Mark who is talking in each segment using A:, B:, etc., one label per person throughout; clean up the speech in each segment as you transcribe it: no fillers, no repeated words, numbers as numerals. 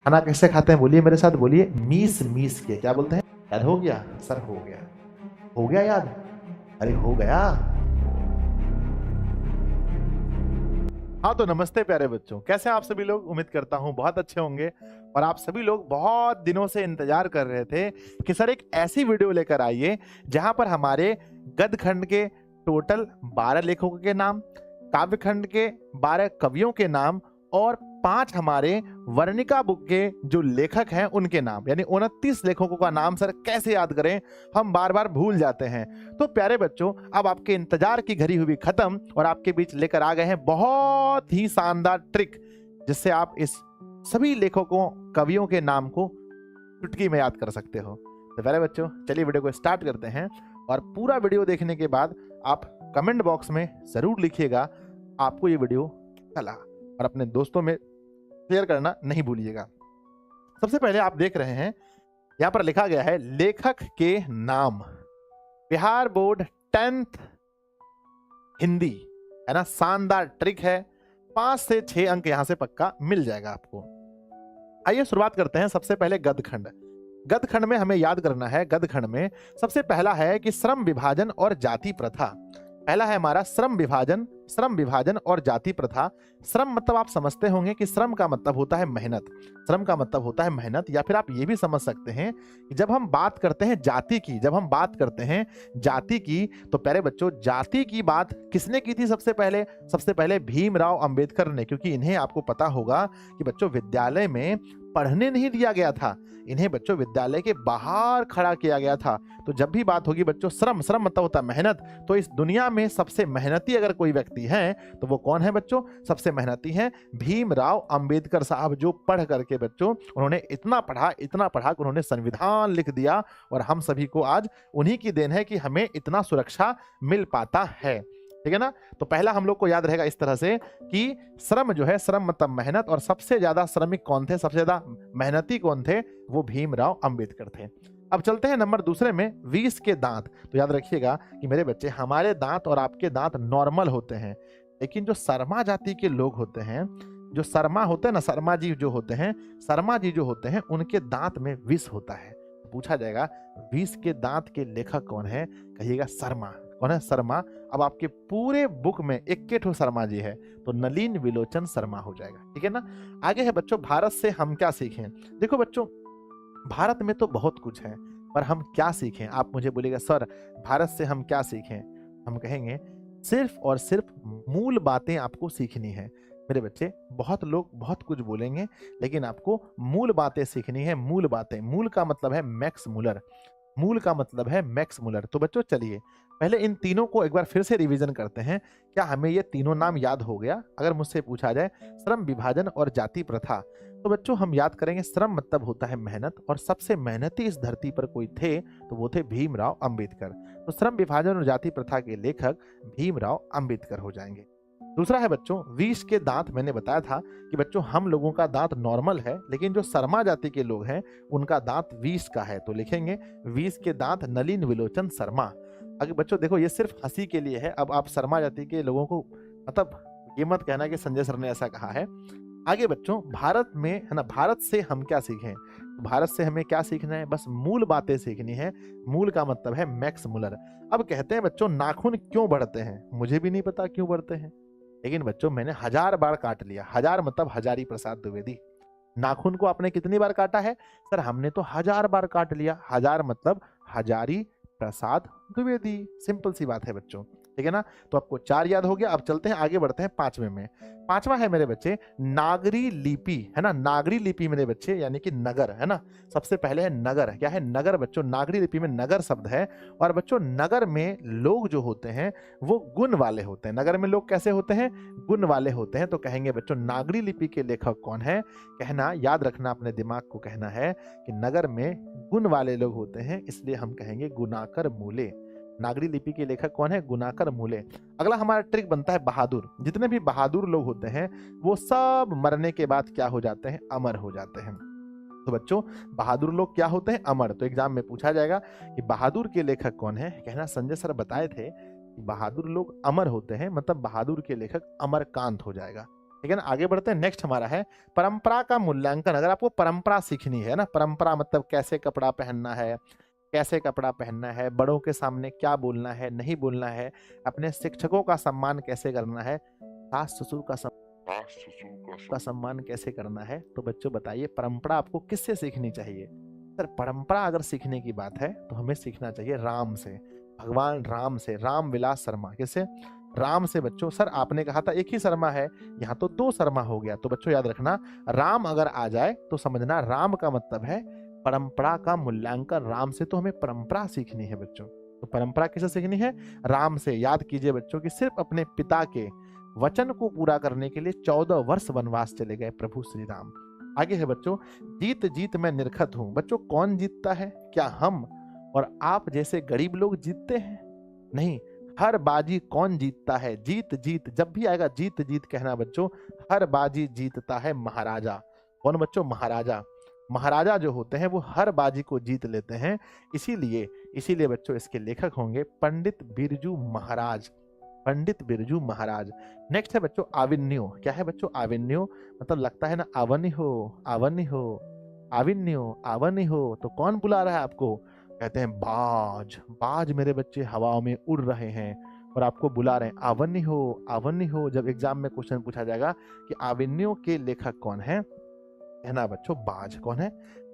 A: खाना कैसे खाते हैं बोलिए मेरे साथ, बोलिए मीस मीस के। क्या बोलते हैं? याद हो गया सर? हो गया, हो गया याद? अरे हो गया। हाँ तो नमस्ते प्यारे बच्चों, कैसे हैं आप सभी लोग? उम्मीद करता हूँ बहुत अच्छे होंगे। और आप सभी लोग बहुत दिनों से इंतजार कर रहे थे कि सर एक ऐसी वीडियो लेकर आइए जहां पर हमारे गद्य खंड के टोटल 12 लेखकों के नाम, काव्य खंड के 12 कवियों के नाम और 5 हमारे वर्णिका बुक के जो लेखक हैं उनके नाम, यानी 29 लेखकों का नाम सर कैसे याद करें, हम बार बार भूल जाते हैं। तो प्यारे बच्चों, अब आपके इंतजार की घड़ी हुई खत्म और आपके बीच लेकर आ गए हैं बहुत ही शानदार ट्रिक, जिससे आप इस सभी लेखकों कवियों के नाम को चुटकी में याद कर सकते हो। तो प्यारे बच्चों, चलिए वीडियो को स्टार्ट करते हैं। और पूरा वीडियो देखने के बाद आप कमेंट बॉक्स में जरूर लिखिएगा आपको ये वीडियो कैसा लगा, और अपने दोस्तों में शेयर करना नहीं भूलिएगा। सबसे पहले आप देख रहे हैं यहां पर लिखा गया है लेखक के नाम, बिहार बोर्ड 10th हिंदी, है ना। शानदार ट्रिक है, 5 से 6 अंक यहां से पक्का मिल जाएगा आपको। आइए शुरुआत करते हैं। सबसे पहले गद्यखंड। गद्यखंड में हमें याद करना है, गद्यखंड में सबसे पहला है कि श्रम विभाजन और जाति प्रथा। पहला है हमारा श्रम विभाजन और जाति प्रथा। श्रम मतलब आप समझते होंगे कि श्रम का मतलब होता है मेहनत, श्रम का मतलब होता है मेहनत। या फिर आप ये भी समझ सकते हैं कि जब हम बात करते हैं जाति की, जब हम बात करते हैं जाति की, तो प्यारे बच्चों जाति की बात किसने की थी सबसे पहले? सबसे पहले भीमराव अंबेडकर ने, क्योंकि इन्हें आपको पता होगा कि बच्चों विद्यालय में पढ़ने नहीं दिया गया था, इन्हें बच्चों विद्यालय के बाहर खड़ा किया गया था। तो जब भी बात होगी बच्चों श्रम मतलब होता है मेहनत, तो इस दुनिया में सबसे मेहनती अगर कोई व्यक्ति है तो वो कौन है बच्चों? सबसे मेहनती हैं भीमराव अंबेडकर साहब, जो पढ़ करके बच्चों उन्होंने इतना पढ़ा कि उन्होंने संविधान लिख दिया। और हम सभी को आज उन्हीं की देन है कि हमें इतना सुरक्षा मिल पाता है, ठीक है ना। तो पहला हम लोग को याद रहेगा इस तरह से कि श्रम जो है, श्रम मतलब मेहनत, और सबसे ज्यादा श्रमिक कौन थे, सबसे ज्यादा मेहनती कौन थे? वो भीमराव अंबेडकर थे। अब चलते हैं नंबर दूसरे में, 20 के दांत। तो याद रखिएगा कि मेरे बच्चे, हमारे दांत और आपके दांत नॉर्मल होते हैं, लेकिन जो शर्मा जाति के लोग होते हैं, जो शर्मा होते हैं ना, शर्मा जी जो होते हैं उनके दांत में विष होता है। पूछा जाएगा 20 के दांत के लेखक कौन है? कहिएगा शर्मा। कौन है? शर्मा। अब आपके पूरे बुक में 21 शर्मा जी है, तो नलिन विलोचन शर्मा हो जाएगा, ठीक है ना। आगे है बच्चों, भारत से हम क्या सीखें। देखो बच्चों, भारत में तो बहुत कुछ है, पर हम क्या सीखें? आप मुझे बोलिएगा सर भारत से हम क्या सीखें? हम कहेंगे सिर्फ और सिर्फ मूल बातें आपको सीखनी है। मेरे बच्चे, बहुत लोग बहुत कुछ बोलेंगे, लेकिन आपको मूल बातें सीखनी है। मूल बातें, मूल का मतलब है मैक्स मुलर, मूल का मतलब है मैक्स मुलर। तो बच्चों चलिए पहले इन तीनों को एक बार फिर से रिवीजन करते हैं। क्या हमें ये तीनों नाम याद हो गया? अगर मुझसे पूछा जाए श्रम विभाजन और जाति प्रथा, तो बच्चों हम याद करेंगे श्रम मतलब होता है मेहनत, और सबसे मेहनती इस धरती पर कोई थे तो वो थे भीमराव अंबेडकर। तो श्रम विभाजन और जाति प्रथा के लेखक भीमराव अंबेडकर हो जाएंगे। दूसरा है बच्चों 20 के दांत। मैंने बताया था कि बच्चों हम लोगों का दांत नॉर्मल है, लेकिन जो शर्मा जाति के लोग हैं उनका दांत 20 का है। तो लिखेंगे 20 के दांत नलिन विलोचन शर्मा। अगर बच्चों देखो ये सिर्फ हंसी के लिए है, अब आप शर्मा जाति के लोगों को मतलब ये मत कहना कि संजय सर ने ऐसा कहा है। आगे बच्चों भारत में, है ना, भारत से हम क्या सीखें? भारत से हमें क्या सीखना है? बस मूल बातें सीखनी है। मूल का मतलब है मैक्स मुलर। अब कहते हैं बच्चों नाखून क्यों बढ़ते हैं? मुझे भी नहीं पता क्यों बढ़ते हैं, लेकिन बच्चों मैंने 1000 बार काट लिया। 1000 मतलब हजारी प्रसाद द्विवेदी। नाखून को आपने कितनी बार काटा है? सर हमने तो 1000 बार काट लिया। 1000 मतलब हजारी प्रसाद द्विवेदी। सिंपल सी बात है बच्चों, ठीक है ना। तो आपको 4 याद हो गया। अब चलते हैं आगे, बढ़ते हैं 5वें में। 5वां है मेरे बच्चे नागरी लिपि, है ना। नागरी लिपि मेरे बच्चे यानी कि नगर, है ना। सबसे पहले है नगर। क्या है? नगर बच्चों। नागरी लिपि में नगर शब्द है। और बच्चों नगर में लोग जो होते हैं वो गुण वाले होते हैं। नगर में लोग कैसे होते हैं? गुण वाले होते हैं। तो कहेंगे बच्चों नागरी लिपि के लेखक कौन है? कहना, याद रखना, अपने दिमाग को कहना है कि नगर में गुण वाले लोग होते हैं, इसलिए हम कहेंगे गुणाकर मूले। नागरी लिपि के लेखक कौन है? गुणाकर मूले। अगला हमारा ट्रिक बनता है बहादुर। जितने भी बहादुर लोग होते हैं वो सब मरने के बाद क्या हो जाते हैं? अमर हो जाते हैं। तो बच्चों बहादुर लोग क्या होते हैं? अमर। तो एग्जाम में पूछा जाएगा कि बहादुर के लेखक कौन है? कहना संजय सर बताए थे कि बहादुर लोग अमर होते हैं, मतलब बहादुर के लेखक अमरकांत हो जाएगा। ठीक है ना। आगे बढ़ते हैं, नेक्स्ट हमारा है परंपरा का मूल्यांकन। अगर आपको परंपरा सीखनी है ना, परंपरा मतलब कैसे कपड़ा पहनना है, कैसे कपड़ा पहनना है, बड़ों के सामने क्या बोलना है, नहीं बोलना है, अपने शिक्षकों का सम्मान कैसे करना है, सास ससुर का सम्मान कैसे करना है, तो बच्चों बताइए परंपरा आपको किससे सीखनी चाहिए। सर परंपरा अगर सीखने की बात है तो हमें सीखना चाहिए राम से, भगवान राम से, राम विलास शर्मा। किससे? राम से बच्चों। सर आपने कहा था एक ही शर्मा है, यहाँ तो 2 शर्मा हो गया। तो बच्चों याद रखना, राम अगर आ जाए तो समझना राम का मतलब है परंपरा का मूल्यांकन। राम से तो हमें परंपरा सीखनी है बच्चों। तो परंपरा किसे सीखनी है? राम से। याद कीजिए बच्चों कि सिर्फ अपने पिता के वचन को पूरा करने के लिए 14 वर्ष वनवास चले गए प्रभु श्री राम। आगे है बच्चों, जीत जीत मैं निरखत हूं। बच्चों कौन जीतता है? क्या हम और आप जैसे गरीब लोग जीतते हैं? नहीं, हर बाजी कौन जीतता है? जीत जीत, जब भी आएगा जीत जीत कहना बच्चों। हर बाजी जीतता है महाराजा। कौन बच्चों? महाराजा। महाराजा जो होते हैं वो हर बाजी को जीत लेते हैं। इसीलिए बच्चों इसके लेखक होंगे पंडित बिरजू महाराज। पंडित बिरजू महाराज। नेक्स्ट है बच्चों आविन्यो। क्या है बच्चों? आविन्यो मतलब लगता है ना आवनी हो, आवनी हो, आविन्यो, आवनी हो। तो कौन बुला रहा है आपको? कहते हैं बाज। बाज मेरे बच्चे हवाओं में उड़ रहे हैं और आपको बुला रहे हैं आवनी हो, आवनी हो। जब एग्जाम में क्वेश्चन पूछा जाएगा कि आविन्यो के लेखक कौन है, कहना बच्चों बाज। कौन है?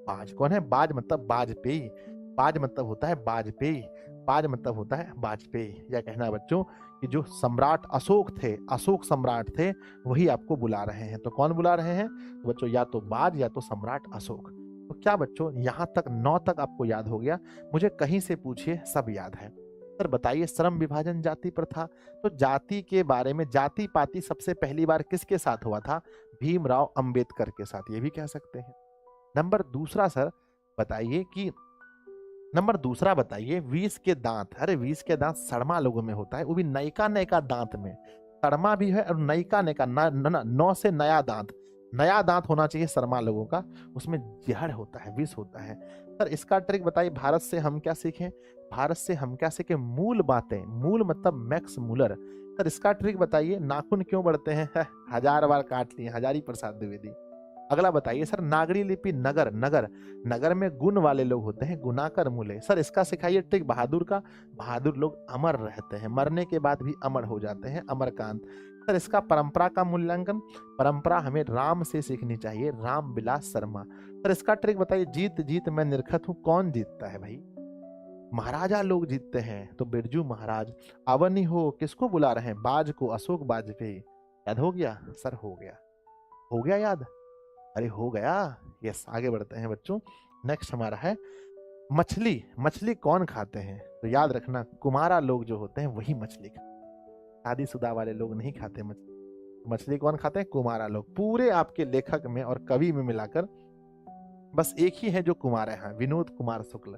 A: बाज। कौन है? बाज मतलब वाजपेयी। बाज मतलब होता है वाजपेयी। बाज मतलब होता है वाजपेयी। या कहना बच्चों कि जो सम्राट अशोक थे, अशोक सम्राट थे, वही आपको बुला रहे हैं। तो कौन बुला रहे हैं? तो बच्चों या तो बाज या तो सम्राट अशोक। तो क्या बच्चों यहाँ तक 9 तक आपको याद हो गया? मुझे कहीं से पूछिए सब याद है। सर बताइए श्रम विभाजन जाति प्रथा। तो जाति के बारे में, जाति पाति सबसे पहली बार किसके साथ हुआ था? भीमराव अंबेडकर के साथ, ये भी कह सकते हैं। नंबर दूसरा सर बताइए कि नंबर दूसरा बताइए विष के दांत। अरे विष के दांत सड़मा लोगों में होता है, वो भी नयका नयका दांत में। सड़मा भी है और नयका नयका, नौ से नया दांत, नया दांत होना चाहिए शर्मा लोगों का। उसमें जहर होता है, विष होता है। सर इसका ट्रिक बताइए, भारत से हम क्या सीखें? भारत से हम क्या सीखें? मूल बातें। मूल मतलब मैक्स मूलर। सर इसका ट्रिक बताइए, नाखून क्यों बढ़ते हैं? 1000 बार काट लिए, हजारी प्रसाद द्विवेदी। अगला बताइए सर नागरी लिपि नगर। नगर, नगर में गुण वाले लोग होते हैं, गुणाकर मूले। सर इसका सिखाइए ट्रिक बहादुर का। बहादुर लोग अमर रहते हैं, मरने के बाद भी अमर हो जाते हैं, अमरकांत। सर इसका परंपरा का मूल्यांकन। परंपरा हमें राम से सीखनी चाहिए, राम विलास शर्मा। सर इसका ट्रिक बताइए, जीत जीत मैं निरखत हूं। कौन जीतता है भाई? महाराजा लोग जीतते हैं, तो बिरजू महाराज। अवनी हो किसको बुला रहे हैं? बाज को, अशोक वाजपेयी। याद हो गया? सर हो गया, हो गया याद? अरे हो गया। यस, आगे बढ़ते हैं बच्चों। नेक्स्ट हमारा है मछली। मछली कौन खाते हैं? तो याद रखना कुमारा लोग जो होते हैं वही मछली खाते हैं, शादीशुदा वाले लोग नहीं खाते मछली। मछली कौन खाते हैं? कुमारा लोग। पूरे आपके लेखक में और कवि में मिलाकर बस एक ही है जो कुमार है, विनोद कुमार शुक्ल।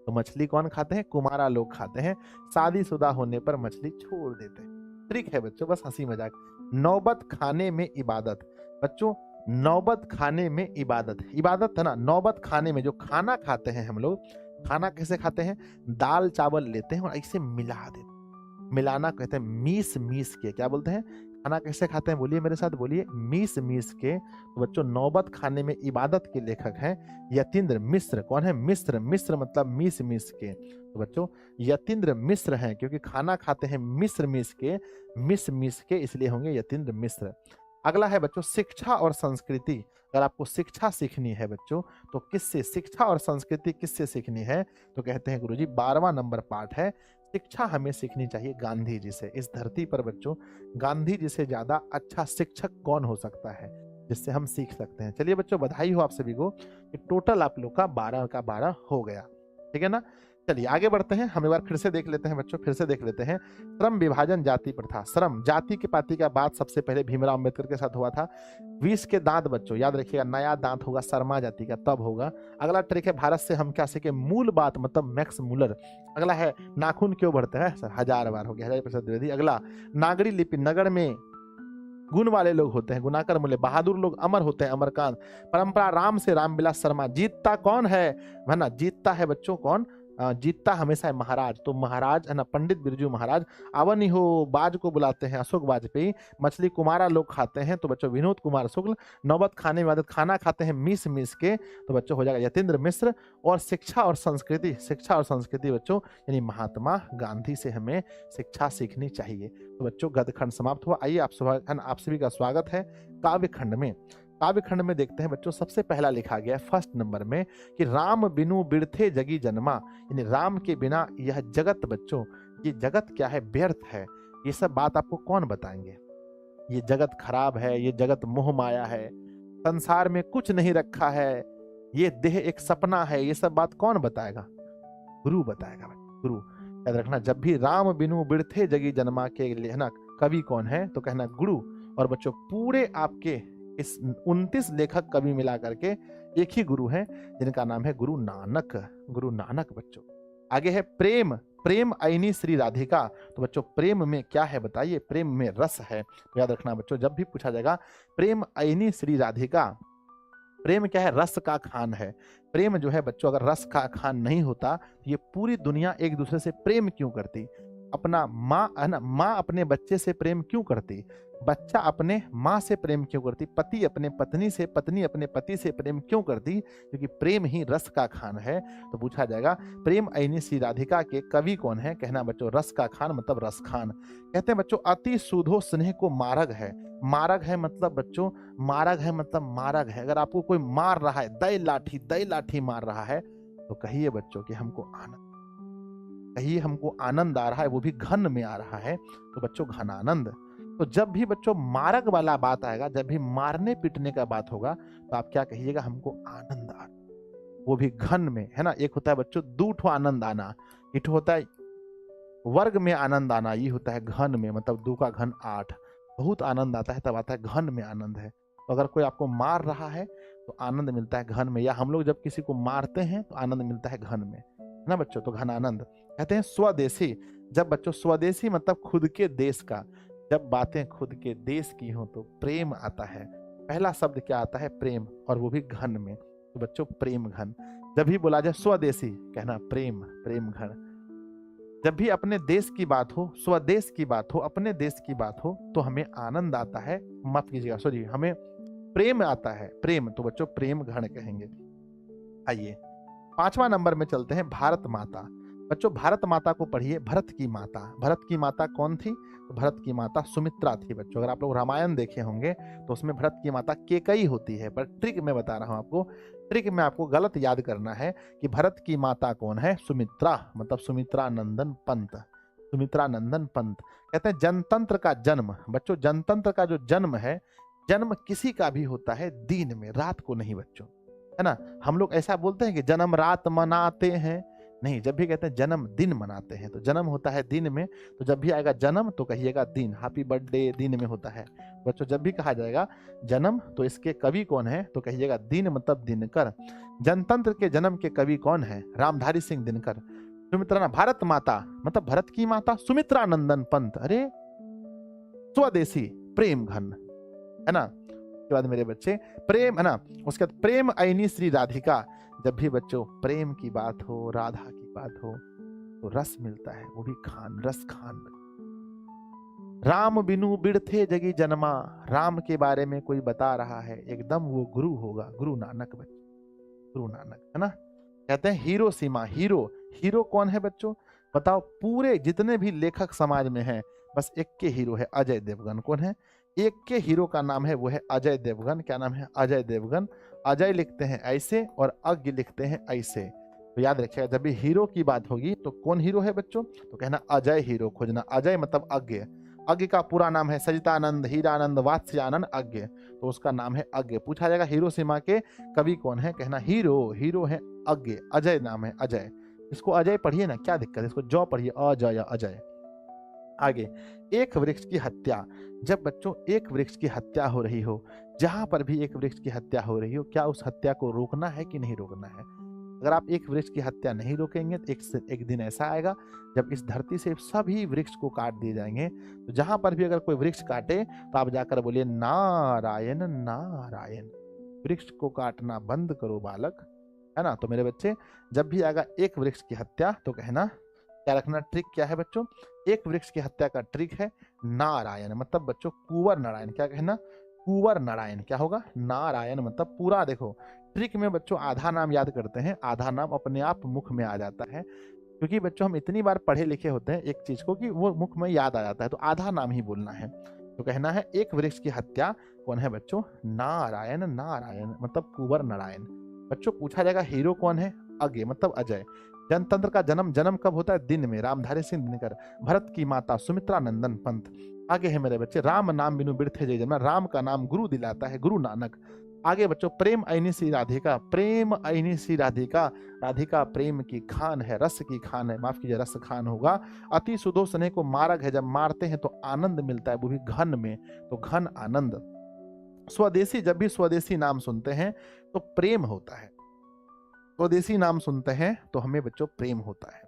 A: तो मछली कौन खाते हैं? कुमारा लोग खाते हैं। शादीशुदा होने पर मछली छोड़ देते हैं। ट्रिक है बच्चों, बस हंसी मजाक। नौबत खाने में इबादत। बच्चों नौबत खाने में इबादत, इबादत है ना। नौबत खाने में जो खाना खाते हैं हम लोग, खाना कैसे खाते हैं? दाल चावल लेते हैं और ऐसे मिला देते हैं। मिलाना कहते हैं मीस मीस के। क्या बोलते हैं? खाना कैसे खाते हैं? बोलिए मेरे साथ, बोलिए मीस मीस के। तो बच्चों नौबत खाने में इबादत के लेखक हैं यतीन्द्र मिश्र। कौन है? मिश्र। मिश्र मतलब मीस मीस के। तो बच्चों यतीन्द्र मिश्र हैं, क्योंकि खाना खाते हैं मिश्र मीस के, मिस मीस के, इसलिए होंगे यतीन्द्र मिश्र। अगला है बच्चों शिक्षा और संस्कृति। अगर आपको शिक्षा सीखनी है बच्चों तो किससे? शिक्षा और संस्कृति किससे सीखनी है? तो कहते हैं गुरुजी 12वां नंबर पाठ है, शिक्षा हमें सीखनी चाहिए गांधी जी से। इस धरती पर बच्चों गांधी जी से ज्यादा अच्छा शिक्षक कौन हो सकता है जिससे हम सीख सकते हैं? चलिए बच्चों बधाई हो आप सभी को कि टोटल आप लोग का 12 का 12 हो गया। ठीक है ना। चलिए आगे बढ़ते हैं, हम एक बार फिर से देख लेते हैं बच्चों, फिर से देख लेते हैं। श्रम विभाजन जाति प्रथा। श्रम जाति के पाति का बात सबसे पहले भीमराव अंबेडकर के साथ हुआ था। विष के दांत बच्चों याद रखिएगा, नया दांत होगा शर्मा जाति का तब होगा। अगला ट्रिक है भारत से हम क्या सीखे? मूल बात मतलब मैक्स मूलर। अगला है नाखून क्यों बढ़ते हैं? सर 1000 बार हो गया, 1000% द्विवेदी। अगला नागरी लिपि नगर में गुण वाले लोग होते हैं, गुणाकर मूल्य। बहादुर लोग अमर होते हैं, अमरकांत। परंपरा राम से, रामविलास शर्मा। जीतता कौन है ना? जीतता है बच्चों कौन? जीतता हमेशा है महाराज, तो महाराज है ना, पंडित बिरजू महाराज। अवनी हो बाज को बुलाते हैं अशोक वाजपेयी। मछली कुमारा लोग खाते हैं, तो बच्चों विनोद कुमार शुक्ल। नौबत खाने में आदत, खाना खाते हैं मीस मीस के, तो बच्चों हो जाएगा यतीन्द्र मिश्र। और शिक्षा और संस्कृति, शिक्षा और संस्कृति बच्चों यानी महात्मा गांधी से हमें शिक्षा सीखनी चाहिए। तो बच्चों गद्य खंड समाप्त हुआ। आइए आप सभी का स्वागत है काव्य खंड में। काव्य खंड में देखते हैं बच्चों, सबसे पहला लिखा गया है फर्स्ट नंबर में कि राम बिनु बिरथे जगी जन्मा, यानी राम के बिना यह जगत बच्चों, ये जगत क्या है, व्यर्थ है। ये सब बात आपको कौन बताएंगे? ये जगत खराब है, ये जगत मोह माया है, संसार में कुछ नहीं रखा है, ये देह एक सपना है, ये सब बात कौन बताएगा? गुरु बताएगा। गुरु याद रखना, जब भी राम बिनु बिरथे जगी जन्मा के लिए है ना, कवि कौन है तो कहना गुरु। और बच्चों पूरे आपके इस 29 लेखक कवि मिला करके एक ही गुरु हैं, जिनका नाम है गुरु नानक। गुरु नानक बच्चों। आगे है प्रेम, प्रेम आईनी श्री राधिका। तो बच्चों प्रेम में क्या है बताइए? प्रेम में रस है। तो याद रखना बच्चों, जब भी पूछा जाएगा प्रेम आईनी श्री राधिका, प्रेम क्या है? रस का खान है। प्रेम जो है बच्चों, अगर रस का खान नहीं होता तो ये पूरी दुनिया एक दूसरे से प्रेम क्यों करती? अपना माँ है ना, माँ अपने बच्चे से प्रेम क्यों करती? बच्चा अपने माँ से प्रेम क्यों करती? पति अपने पत्नी से, पत्नी अपने पति से प्रेम क्यों करती? क्योंकि प्रेम ही रस का खान है। तो पूछा जाएगा प्रेम आईनी श्री राधिका के कवि कौन है? कहना बच्चों रस का खान मतलब रस खान। कहते हैं बच्चों अति सुधो स्नेह को मारग है। मारग है मतलब बच्चों, मारग है मतलब मारग है। अगर आपको कोई मार रहा है, दई लाठी मार रहा है, तो कहिए बच्चों कि हमको आनंद, कहिए हमको आनंद आ रहा है, वो भी घन में आ रहा है। तो बच्चों घन आनंद। तो जब भी बच्चों मारग वाला बात आएगा, जब भी मारने पीटने का बात होगा, तो आप क्या कहिएगा? हमको आनंद आ, वो भी घन में, है ना। एक होता है बच्चों दूठो आनंद आना, एक होता है वर्ग में आनंद आना, ये होता है घन में, मतलब 2 का घन 8। बहुत आनंद आता है तब आता है घन में आनंद है। तो अगर कोई आपको मार रहा है तो आनंद मिलता है घन में, या हम लोग जब किसी को मारते हैं तो आनंद मिलता है घन में, है ना बच्चों। तो घन आनंद। कहते हैं स्वदेशी, जब बच्चों स्वदेशी मतलब खुद के देश का, जब बातें खुद के देश की हो तो प्रेम आता है। पहला शब्द क्या आता है? प्रेम, और वो भी घन में। तो बच्चों प्रेम घन। जब भी बोला जाए स्वदेशी, कहना प्रेम, प्रेम घन। जब भी अपने देश की बात हो, स्वदेश की बात हो, अपने देश की बात हो, तो हमें आनंद आता है, मत कीजिएगा सॉरी, हमें प्रेम आता है, प्रेम। तो बच्चों प्रेम घन कहेंगे। आइए 5वां नंबर में चलते हैं, भारत माता। बच्चों भारत माता को पढ़िए, भरत की माता। भरत की माता कौन थी? तो भरत की माता सुमित्रा थी बच्चों। अगर आप लोग रामायण देखे होंगे तो उसमें भरत की माता केकई होती है, पर ट्रिक मैं बता रहा हूं आपको, ट्रिक में आपको गलत याद करना है कि भरत की माता कौन है? सुमित्रा, मतलब सुमित्रा नंदन पंत। सुमित्रा नंदन पंत। कहते हैं जनतंत्र का जन्म, बच्चों जनतंत्र का जो जन्म है, जन्म किसी का भी होता है दिन में, रात को नहीं बच्चों, है ना। हम लोग ऐसा बोलते हैं कि जन्म रात मनाते हैं, नहीं, जब भी कहते हैं जन्म दिन मनाते हैं, तो जन्म होता है दिन में। तो जब भी आएगा जन्म तो कहिएगा दिन, हैप्पी बर्थडे दिन में होता है बच्चों। जब भी कहा जाएगा जन्म तो इसके कवि कौन है? तो कहिएगा दिन मतलब दिनकर। जनतंत्र के जन्म के कवि कौन है? रामधारी सिंह दिनकर। सुमित्रा ना, भारत माता मतलब भरत की माता सुमित्रा नंदन पंत। अरे स्वदेशी प्रेम घन, है ना। उसके बाद मेरे बच्चे प्रेम, है ना। उसके बाद प्रेम आईनी श्री राधिका। जब भी बच्चों प्रेम की बात हो, राधा की बात हो, तो रस मिलता है, वो भी खान, रस खान। राम बिनु बिरथे जगी जन्मा, राम के बारे में कोई बता रहा है, एकदम वो गुरु होगा, गुरु नानक बच्चों, गुरु नानक, है ना। कहते हैं हीरो सीमा। हीरो, हीरो कौन है बच्चों? बताओ, पूरे जितने भी लेखक समाज में हैं, बस एक के हीरो है, अजय देवगन। कौन है? एक के हीरो का नाम है, वो है अजय देवगन। क्या नाम है? अजय देवगन। अजय लिखते हैं ऐसे और अज्ञ लिखते हैं ऐसे। तो याद रखिएगा, जब भी हीरो की बात होगी तो कौन हीरो है बच्चों? तो कहना अजय हीरो खोजना। अजय मतलब अज्ञ। अज्ञ का पूरा नाम है सजितानंद हीरानंद वात्स्यानंद अज्ञ, तो उसका नाम है अज्ञ। पूछा जाएगा हीरो सीमा के कवि कौन है? कहना हीरो, हीरो है अज्ञ, अजय नाम है अजय। इसको अजय पढ़िए ना, क्या दिक्कत है? इसको जौ पढ़िए, अजय अजय। आगे एक वृक्ष की हत्या। जब बच्चों एक वृक्ष की हत्या हो रही हो, जहां पर भी एक वृक्ष की हत्या हो रही हो, क्या उस हत्या को रोकना है कि नहीं रोकना है? अगर आप एक वृक्ष की हत्या नहीं रोकेंगे तो एक दिन ऐसा आएगा जब इस धरती से सभी वृक्ष को काट दिए जाएंगे। तो जहां पर भी अगर कोई वृक्ष काटे तो आप जाकर बोलिए नारायण नारायण। वृक्ष को काटना बंद करो बालक, है ना। तो मेरे बच्चे जब भी आएगा एक वृक्ष की हत्या तो कहना क्या रखना, ट्रिक क्या है बच्चों, एक वृक्ष की हत्या का ट्रिक है नारायण, मतलब बच्चों कुंवर नारायण। क्या कहना, कुंवर नारायण। क्या होगा, नारायण, मतलब पूरा देखो ट्रिक में बच्चों आधा नाम याद करते हैं, आधा नाम अपने आप मुख में आ जाता है, क्योंकि बच्चों हम इतनी बार पढ़े लिखे होते हैं एक चीज को कि वो मुख में याद आ जाता है, तो आधा नाम ही बोलना है। तो कहना है एक वृक्ष की हत्या कौन है बच्चों, नारायण, नारायण मतलब कुंवर नारायण। बच्चों पूछा जाएगा हीरो कौन है, अगे मतलब अजय। जनतंत्र का जन्म, जन्म कब होता है, दिन में, रामधारी सिंह दिनकर। भरत की माता सुमित्रा नंदन पंत। आगे है मेरे बच्चे, राम नाम बिनु बिरथे जय जन्म, राम का नाम गुरु दिलाता है गुरु नानक। आगे बच्चों, प्रेम ऐनी सी राधिका, प्रेम ऐनी सी राधिका, राधिका प्रेम की खान है, रस की खान है, माफ कीजिए रस खान होगा। अति सुदो स्नेह को मारक है, जब मारते हैं तो आनंद मिलता है, वो भी घन में, तो घन आनंद। स्वदेशी, जब भी स्वदेशी नाम सुनते हैं तो प्रेम होता है, स्वदेशी नाम सुनते हैं तो हमें बच्चों प्रेम होता है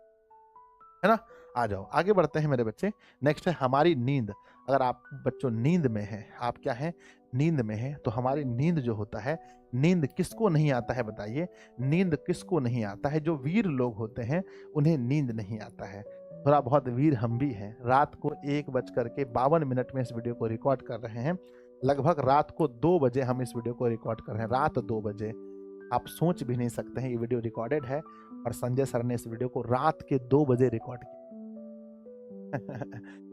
A: ना। आ जाओ आगे बढ़ते हैं मेरे बच्चे। नेक्स्ट है हमारी नींद। अगर आप बच्चों नींद में हैं, आप क्या हैं, नींद में हैं, तो हमारी नींद जो होता है, नींद किसको नहीं आता है बताइए, नींद किसको नहीं आता है, जो वीर लोग होते हैं उन्हें नींद नहीं आता है। थोड़ा बहुत वीर हम भी हैं। रात को 1:52 में इस वीडियो को रिकॉर्ड कर रहे हैं, लगभग रात को 2 बजे हम इस वीडियो को रिकॉर्ड कर रहे हैं, रात 2 बजे। आप सोच भी नहीं सकते हैं, ये वीडियो रिकॉर्डेड है और संजय सर ने इस वीडियो को रात के 2 बजे रिकॉर्ड किया।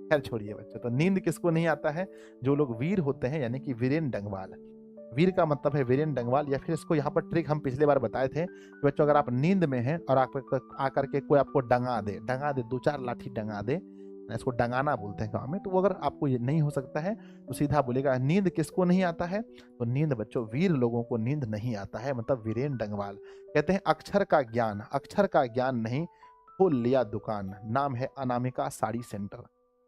A: खैर छोड़िए बच्चों, तो नींद किसको नहीं आता है, जो लोग वीर होते हैं, यानी कि वीरेन डंगवाल। वीर का मतलब है वीरेन डंगवाल, या फिर इसको यहाँ पर ट्रिक हम पिछले बार बताए थे कि बच्चों अगर आप नींद में हैं और आप आकर के कोई आपको डंगा दे 2-4 लाठी डंगा दे, इसको डंगाना बोलते हैं गाँव में, तो वो अगर आपको ये नहीं हो सकता है तो सीधा बोलेगा नींद किसको नहीं आता है, तो नींद बच्चों वीर लोगों को नींद नहीं आता है, मतलब वीरेन डंगवाल। कहते हैं अक्षर का ज्ञान, अक्षर का ज्ञान नहीं, खोल लिया दुकान, नाम है अनामिका साड़ी सेंटर।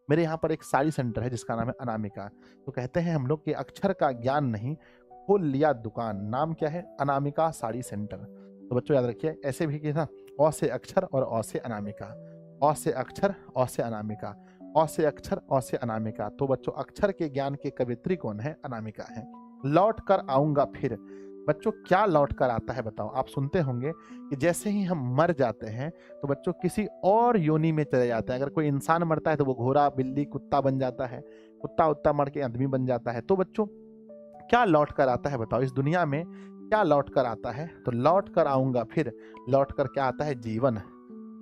A: मेरे यहाँ पर एक साड़ी सेंटर है जिसका नाम है अनामिका। तो कहते हैं हम लोग कि अक्षर का ज्ञान नहीं, खोल लिया दुकान, नाम क्या है, अनामिका साड़ी सेंटर। तो बच्चों याद रखिए, ऐसे भी कि ना, अ से अक्षर और अ से अनामिका, अ से अक्षर अ से अनामिका, अ से अक्षर अ से अनामिका। तो बच्चों अक्षर के ज्ञान के कवित्री कौन है, अनामिका है। लौट कर आऊंगा फिर, बच्चों क्या लौट कर आता है बताओ। आप सुनते होंगे कि जैसे ही हम मर जाते हैं तो बच्चों किसी और योनि में चले जाते हैं। अगर कोई इंसान मरता है तो वो घोड़ा, बिल्ली, कुत्ता बन जाता है, कुत्ता उत्ता मर के आदमी बन जाता है। तो बच्चों क्या लौट कर आता है बताओ, इस दुनिया में क्या लौट कर आता है, तो लौट कर आऊंगा फिर, लौट कर क्या आता है, जीवन।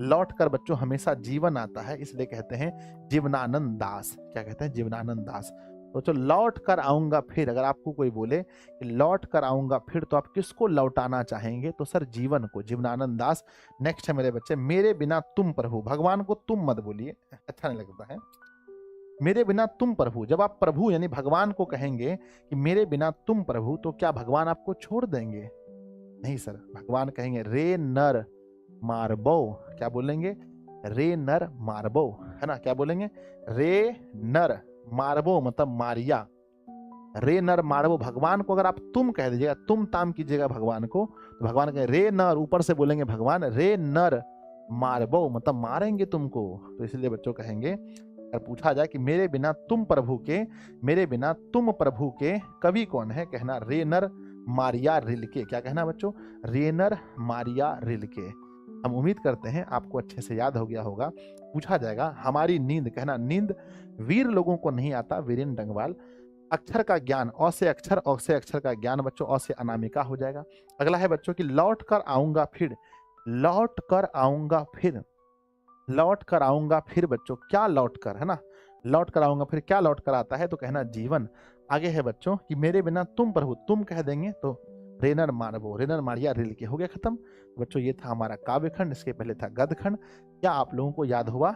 A: लौट कर बच्चों हमेशा जीवन आता है, इसलिए कहते हैं जीवनानंद दास। क्या कहते हैं, जीवनानंद दास। तो चलो लौट कर आऊंगा फिर, अगर आपको कोई बोले कि लौट कर आऊंगा फिर, तो आप किसको लौटाना चाहेंगे, तो सर जीवन को, जीवनानंद दास। नेक्स्ट है मेरे बच्चे, मेरे बिना तुम प्रभु, भगवान को तुम मत बोलिए, अच्छा नहीं लगता है। मेरे बिना तुम प्रभु, जब आप प्रभु यानी भगवान को कहेंगे कि मेरे बिना तुम प्रभु, तो क्या भगवान आपको छोड़ देंगे, नहीं सर। भगवान कहेंगे रे नर मारबो, क्या बोलेंगे, रे नर मारबो, है ना, क्या बोलेंगे, रे नर मारबो मतलब मारिया, रे नर मारबो। भगवान को अगर आप तुम कह दीजिएगा, तुम ताम कीजिएगा भगवान को, तो भगवान कहे रे नर, ऊपर से बोलेंगे भगवान रे नर मारबो मतलब मारेंगे तुमको। तो इसलिए बच्चों कहेंगे, अगर पूछा जाए कि मेरे बिना तुम प्रभु के, मेरे बिना तुम प्रभु के कवि कौन है, कहना रे नर मारिया रिलके। क्या कहना बच्चों, रे नर मारिया रिलके। हम उम्मीद करते हैं आपको अच्छे से याद हो गया होगा। पूछा जाएगा हमारी नींद, कहना नींद वीर लोगों को नहीं आता, वीरेन डंगवाल। अक्षर का ज्ञान, अ से अक्षर अ से अक्षर का ज्ञान बच्चों अ से अनामिका हो जाएगा। अगला है बच्चों की लौट कर आऊंगा फिर, लौट कर आऊंगा फिर, लौट कर आऊंगा फिर बच्चों क्या लौट कर, है ना, लौट कर आऊंगा फिर क्या लौट कर आता है, तो कहना जीवन। आगे है बच्चों कि मेरे बिना तुम प्रभु, तुम कह देंगे तो रेनर मारबो, रेनर मारिया रिल के, हो गया खत्म। बच्चों ये था हमारा काव्य खंड, इसके पहले था गद्य खंड। क्या आप लोगों को याद हुआ?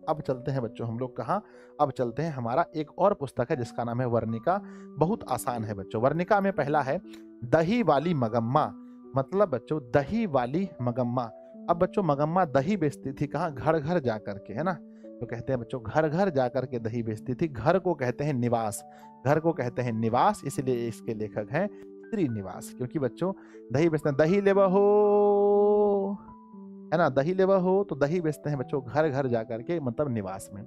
A: अब चलते हैं बच्चों हम लोग कहाँ, अब चलते हैं, हमारा एक और पुस्तक है जिसका नाम है वर्णिका। बहुत आसान है बच्चों। वर्णिका में पहला है दही वाली मगम्मा, मतलब बच्चों दही वाली मगम्मा। अब बच्चों मगम्मा दही बेचती थी कहाँ, घर घर जा करके, है ना। तो कहते हैं बच्चों घर घर जा करके दही बेचती थी। घर को कहते हैं निवास, घर को कहते हैं निवास, इसलिए इसके लेखक हैं श्रीनिवास। क्योंकि बच्चों दही बेचते हैं, दही लेवा हो, है ना, दही लेवा हो, तो दही बेचते हैं बच्चों घर घर जा करके, मतलब निवास में।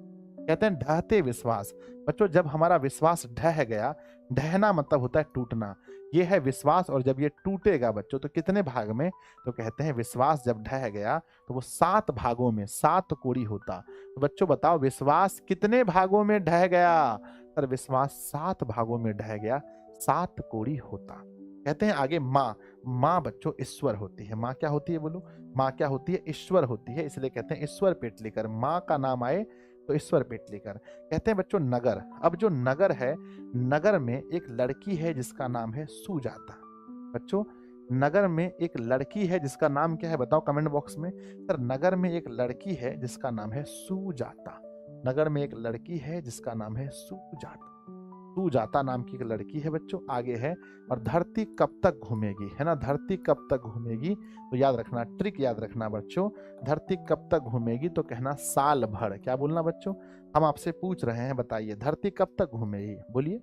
A: कहते हैं ढहते विश्वास। बच्चों जब हमारा विश्वास ढह गया, ढहना मतलब होता है टूटना, ये है विश्वास। और जब ये टूटेगा बच्चों तो कितने भाग में, तो कहते हैं विश्वास जब ढह गया तो वो 7 भागों में 7 कोड़ी होता। तो बच्चों बताओ विश्वास कितने भागों में ढह गया? सर विश्वास 7 भागों में ढह गया, 7 कोड़ी होता। कहते हैं आगे माँ। माँ बच्चों ईश्वर होती है। माँ क्या होती है बोलो? माँ क्या होती है? ईश्वर होती है। इसलिए कहते हैं ईश्वर पेटलीकर, माँ का नाम आए तो ईश्वर पेटलीकर। कहते हैं बच्चों नगर। अब जो नगर है, नगर में एक लड़की है जिसका नाम है सुजाता। बच्चों नगर में एक लड़की है जिसका नाम क्या है बताओ कमेंट बॉक्स में। सर नगर में एक लड़की है जिसका नाम है सुजाता। नगर में एक लड़की है जिसका नाम है सुजाता। सुजाता नाम की एक लड़की है बच्चों। आगे है और धरती कब तक घूमेगी, है ना? धरती कब तक घूमेगी? तो याद रखना, ट्रिक याद रखना बच्चों। धरती कब तक घूमेगी तो कहना साल भर। क्या बोलना बच्चों? हम आपसे पूछ रहे हैं, बताइए धरती कब तक घूमेगी? बोलिए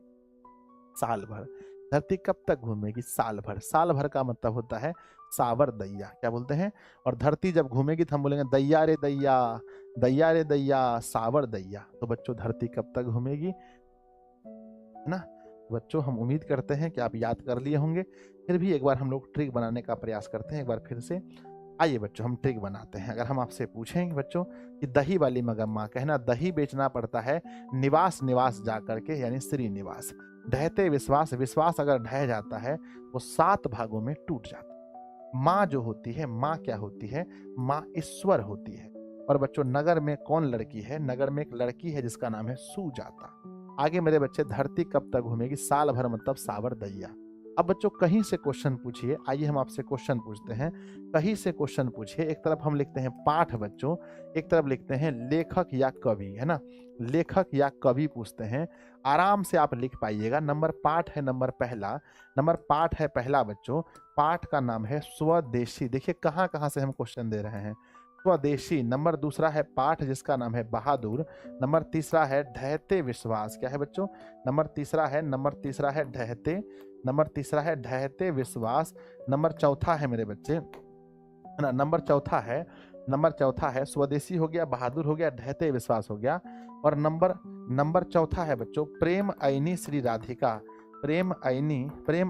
A: साल भर। धरती कब तक घूमेगी? साल भर। साल भर का मतलब होता है सावर दैया। क्या बोलते हैं? और धरती जब घूमेगी तो हम बोलेंगे दैया रे दैया, दैया रे दैया, सावर दैया। तो बच्चों धरती कब तक घूमेगी, है ना? बच्चों हम उम्मीद करते हैं कि आप याद कर लिए होंगे। फिर भी एक बार हम लोग ट्रिक बनाने का प्रयास करते हैं, एक बार फिर से। आइए बच्चों हम ट्रिक बनाते हैं। अगर हम आपसे पूछेंगे बच्चों कि दही वाली मगम्मा, कहना दही बेचना पड़ता है निवास निवास जा करके, यानी श्रीनिवास। ढहते विश्वास, विश्वास अगर ढह जाता है वो 7 भागों में टूट जाता है। माँ जो होती है, माँ क्या होती है? माँ ईश्वर होती है। और बच्चों नगर में कौन लड़की है? नगर में एक लड़की है जिसका नाम है सुजाता। आगे मेरे बच्चे धरती कब तक घूमेगी? साल भर मतलब सावर दैया। अब बच्चों कहीं से क्वेश्चन पूछिए। आइए हम आपसे क्वेश्चन पूछते हैं, कहीं से क्वेश्चन पूछिए। एक तरफ हम लिखते हैं पाठ बच्चों, एक तरफ लिखते हैं लेखक या कवि, है ना? लेखक या कवि पूछते हैं, आराम से आप लिख पाइएगा। नंबर पाठ है, नंबर पहला, नंबर पाठ है पहला बच्चों। पाठ का नाम है स्वदेशी। देखिए कहाँ कहाँ से हम क्वेश्चन दे रहे हैं। स्वदेशी। नंबर दूसरा है पाठ जिसका नाम है बहादुर। नंबर तीसरा है ढहते विश्वास। क्या है बच्चों? नंबर तीसरा है ढहते। नंबर तीसरा है ढहते विश्वास। नंबर चौथा है मेरे बच्चे, है ना? नंबर चौथा है स्वदेशी हो गया, बहादुर हो गया, ढहते विश्वास हो गया। और नंबर चौथा है बच्चों प्रेम आईनी श्री राधिका। प्रेम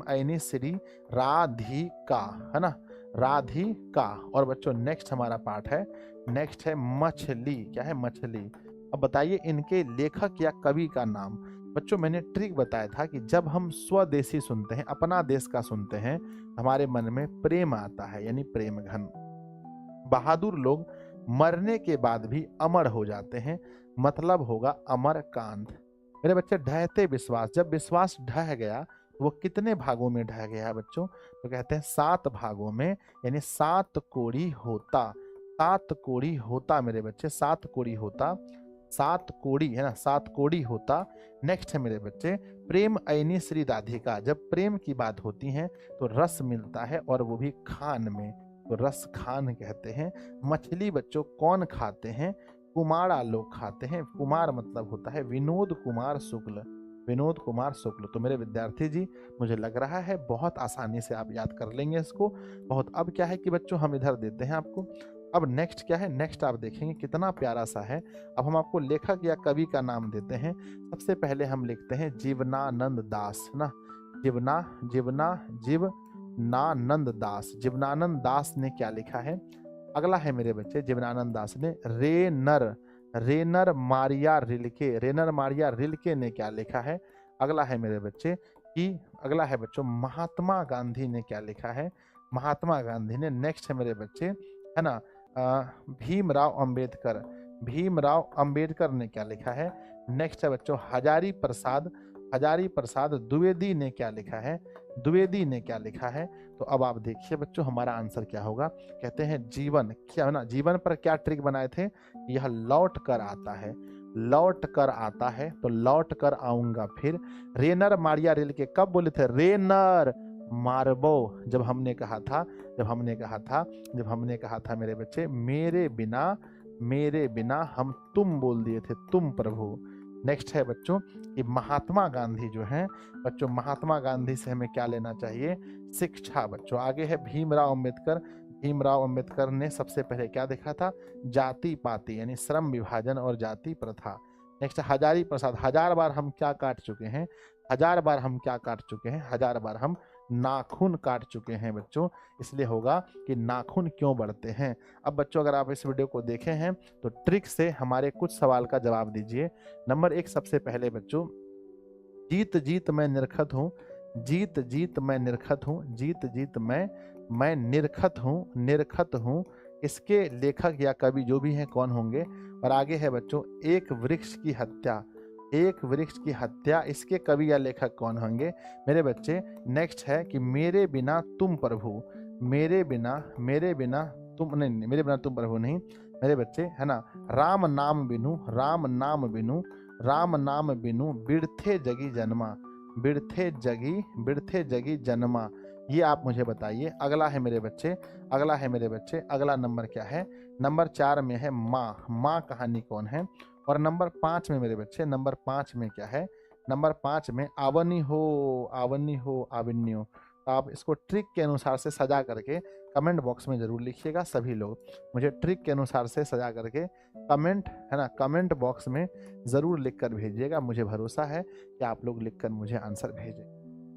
A: आईनी श्री राधिका, है ना? राधिका। और बच्चों नेक्स्ट हमारा पार्ट है, नेक्स्ट है मछली। क्या है? मछली। अब बताइए इनके लेखक या कवि का नाम। बच्चों मैंने ट्रिक बताया था कि जब हम स्वदेशी सुनते हैं, अपना देश का सुनते हैं, हमारे मन में प्रेम आता है, यानी प्रेम घन। बहादुर लोग मरने के बाद भी अमर हो जाते हैं, मतलब होगा अमरकांत। मेरे बच्चे ढहते विश्वास, जब विश्वास ढह गया वो कितने भागों में ढह गया है बच्चों? तो कहते हैं 7 भागों में, यानी 7 कोड़ी होता। 7 कोड़ी होता मेरे बच्चे, 7 कोड़ी होता। 7 कोड़ी, है ना? 7 कोड़ी होता। नेक्स्ट है मेरे बच्चे प्रेम आईनी श्री राधिका। जब प्रेम की बात होती है तो रस मिलता है, और वो भी खान में, तो रस खान कहते हैं। मछली बच्चों कौन खाते हैं? कुमारा लोग खाते हैं। कुमार मतलब होता है विनोद कुमार शुक्ल। विनोद कुमार शुक्ल। तो मेरे विद्यार्थी जी मुझे लग रहा है बहुत आसानी से आप याद कर लेंगे इसको बहुत। अब क्या है कि बच्चों हम इधर देते हैं आपको। अब नेक्स्ट क्या है? नेक्स्ट आप देखेंगे कितना प्यारा सा है। अब हम आपको लेखक या कवि का नाम देते हैं। सबसे पहले हम लिखते हैं जीवनानंद दास, ना? जीवनानंद दास। जीवनानंद दास ने क्या लिखा है? अगला है मेरे बच्चे जीवनानंद दास ने रेनर मारिया रिल्के ने क्या लिखा है? अगला है मेरे बच्चे कि अगला है बच्चों महात्मा गांधी ने क्या लिखा है? महात्मा गांधी ने। नेक्स्ट है मेरे बच्चे, है ना, भीमराव अंबेडकर ने क्या लिखा है? नेक्स्ट है बच्चों हजारी प्रसाद द्विवेदी ने क्या लिखा है? द्विवेदी ने क्या लिखा है? तो अब आप देखिए बच्चों हमारा आंसर क्या होगा। कहते हैं जीवन, क्या है ना? जीवन पर क्या ट्रिक बनाए थे? यह लौट कर आता है, लौट कर आता है, तो लौट कर आऊंगा फिर। रेनर मारिया रिल के कब बोले थे? रेनर मारबो, जब हमने कहा था मेरे बच्चे मेरे बिना हम तुम बोल दिए थे, तुम प्रभु। नेक्स्ट है बच्चों कि महात्मा गांधी जो हैं बच्चों, महात्मा गांधी से हमें क्या लेना चाहिए? शिक्षा बच्चों। आगे है भीमराव अंबेडकर ने सबसे पहले क्या देखा था? जाति पाति, यानी श्रम विभाजन और जाति प्रथा। नेक्स्ट हजारी प्रसाद, 1000 बार हम क्या काट चुके हैं, 1000 बार हम क्या काट चुके हैं, 1000 बार हम नाखून काट चुके हैं बच्चों। इसलिए होगा कि नाखून क्यों बढ़ते हैं। अब बच्चों अगर आप इस वीडियो को देखे हैं तो ट्रिक से हमारे कुछ सवाल का जवाब दीजिए। नंबर 1 सबसे पहले बच्चों, जीत जीत मैं निरखत हूँ, जीत जीत मैं निरखत हूँ, जीत जीत मैं निरखत हूँ, निरखत हूँ। इसके लेखक या कवि जो भी हैं कौन होंगे। और आगे है बच्चों, एक वृक्ष की हत्या, एक वृक्ष की हत्या, इसके कवि या लेखक कौन होंगे मेरे बच्चे। नेक्स्ट है कि मेरे बिना तुम प्रभु, मेरे बिना तुम नहीं, मेरे बिना तुम प्रभु नहीं मेरे बच्चे, है ना। राम नाम बिनु, राम नाम बिनु, राम नाम बिनु बिरथे जगी जन्मा, बिरथे जगी जन्मा। ये आप मुझे बताइए। अगला है मेरे बच्चे, अगला है मेरे बच्चे, अगला नंबर क्या है। नंबर 4 में है माँ, माँ कहानी कौन है। और नंबर 5 में मेरे बच्चे, नंबर 5 में क्या है, नंबर 5 में आवनी हो, आवनी हो, आविन्यो। तो आप इसको ट्रिक के अनुसार से सजा करके कमेंट बॉक्स में जरूर लिखिएगा। सभी लोग मुझे ट्रिक के अनुसार से सजा करके कमेंट, है ना, कमेंट बॉक्स में ज़रूर लिख कर भेजिएगा। मुझे भरोसा है कि आप लोग लिख कर मुझे आंसर भेजें।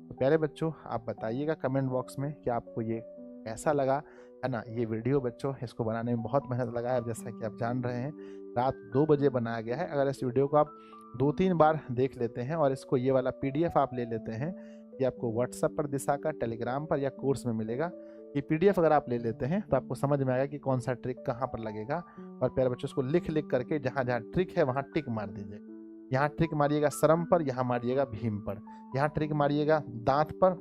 A: तो प्यारे बच्चों आप बताइएगा कमेंट बॉक्स में कि आपको ये कैसा लगा, है ना। ये वीडियो बच्चों इसको बनाने में बहुत मेहनत लगा है, जैसा कि आप जान रहे हैं रात 2 बजे बनाया गया है। अगर इस वीडियो को आप 2-3 बार देख लेते हैं और इसको ये वाला PDF आप ले लेते हैं, ये आपको व्हाट्सएप पर दिशा का, टेलीग्राम पर या कोर्स में मिलेगा। ये PDF अगर आप ले लेते हैं तो आपको समझ में आएगा कि कौन सा ट्रिक कहाँ पर लगेगा। और प्यारे बच्चों इसको लिख लिख करके जहाँ जहाँ ट्रिक है वहाँ टिक मार दीजिए। यहाँ ट्रिक मारिएगा श्रम पर, यहाँ मारिएगा भीम पर, यहाँ ट्रिक मारिएगा दांत पर,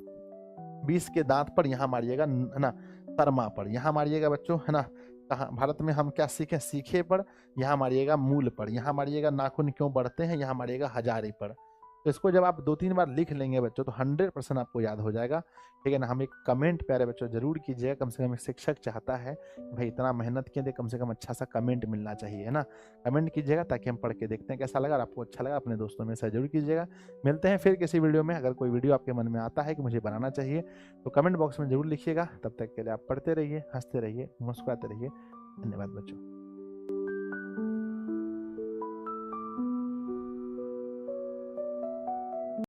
A: 20 के दांत पर, यहाँ मारिएगा, है ना, तरमा पर, यहाँ मारिएगा बच्चों, है ना, कहाँ भारत में हम क्या सीखे, सीखे पर, यहाँ मारिएगा मूल पर, यहाँ मारिएगा नाखून क्यों बढ़ते हैं, यहाँ मारिएगा हजारी पर। तो इसको जब आप 2-3 बार लिख लेंगे बच्चों तो 100% आपको याद हो जाएगा। ठीक है ना। हम एक कमेंट प्यारे बच्चों जरूर कीजिएगा। कम से कम एक शिक्षक चाहता है भाई इतना मेहनत किए थे, कम से कम अच्छा सा कमेंट मिलना चाहिए, है ना। कमेंट कीजिएगा ताकि हम पढ़ के देखते हैं कैसा लगा। और आपको अच्छा लगा अपने दोस्तों में शेयर जरूर कीजिएगा। मिलते हैं फिर किसी वीडियो में। अगर कोई वीडियो आपके मन में आता है कि मुझे बनाना चाहिए तो कमेंट बॉक्स में जरूर लिखिएगा। तब तक के लिए आप पढ़ते रहिए, हंसते रहिए, मुस्कुराते रहिए। धन्यवाद बच्चों।